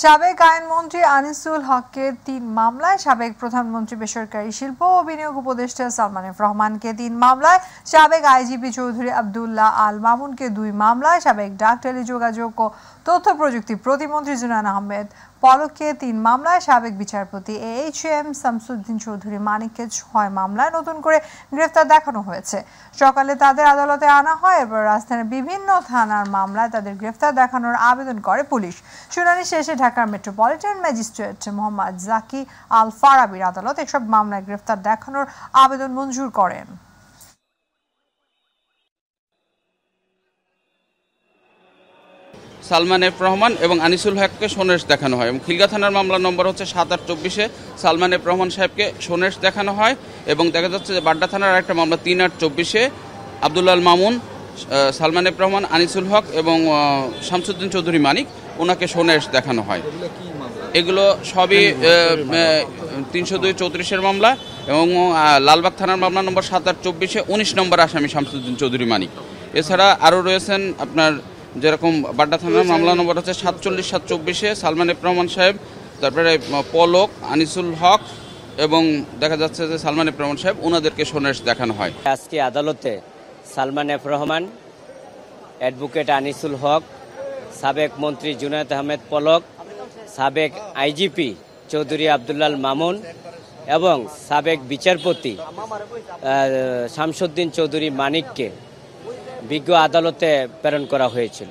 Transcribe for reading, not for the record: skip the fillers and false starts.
সাবেক আইনমন্ত্রী আনিসুল হককে 3 মামলায়, সাবেক প্রধানমন্ত্রী বেসরকারি শিল্প ও বিনিয়োগ উপদেষ্টা সালমান এফ রহমানকে 3 মামলায়, সাবেক আইজিপি চৌধুরী আব্দুল্লাহ আল মামুনকে 2 মামলায়, সাবেক ডাক টেলিযোগাযোগ ও তথ্য প্রযুক্তি প্রতিমন্ত্রী জুনায়দ আহমেদ পলককে 3 মামলায়, সাবেক বিচারপতি এইচ.এম শামসুদ্দিন চৌধুরী মানিককে 6 মামলায় নতুন করে গ্রেফতার দেখানো হয়েছে। সকালে তাদের আদালতে আনা হয়। এরপর রাজধানীর বিভিন্ন থানার মামলায় তাদের গ্রেফতার দেখানোর আবেদন করে পুলিশ। শুনানি শেষে ঢাকার মেট্রোপলিটন ম্যাজিস্ট্রেট মোহাম্মদ জাকি আল ফারাবির আদালত এসব মামলায় গ্রেফতার দেখানোর আবেদন মঞ্জুর করেন। সালমান এফ রহমান এবং আনিসুল হককে সোনেশ দেখানো হয় এবং খিলগা থানার মামলা নম্বর হচ্ছে 7-8-24-এ সালমান এফ রহমান সাহেবকে সোনেশ দেখানো হয় এবং দেখা যাচ্ছে যে বাড্ডা থানার আরেকটা মামলা 3-8-24-এ আব্দুল্লাহ আল মামুন, সালমান এফ রহমান, আনিসুল হক এবং শামসুদ্দিন চৌধুরী মানিক ওনাকে সোনেশ দেখানো হয়। এগুলো সবই 302-34-এর মামলা এবং লালবাগ থানার মামলা নম্বর 7-8-24-এ 19 নম্বর আসামি শামসুদ্দিন চৌধুরী মানিক। এছাড়া আরও রয়েছেন আপনার যেরকম বাড্ডা থানার মামলা নম্বর হচ্ছে 47-7-24-এ সালমান এফ রহমান সাহেব, তারপরে পলক, আনিসুল হক এবং দেখা যাচ্ছে যে সালমান এফ রহমান সাহেব ওনাদেরকে সোনেশ দেখানো হয়। আজকে আদালতে সালমান এফ রহমান, অ্যাডভোকেট আনিসুল হক, সাবেক মন্ত্রী জুনায়দ আহমেদ পলক, সাবেক আইজিপি চৌধুরী আব্দুল্লাহ মামুন এবং সাবেক বিচারপতি শামসুদ্দিন চৌধুরী মানিককে বিজ্ঞ আদালতে প্রেরণ করা হয়েছিল।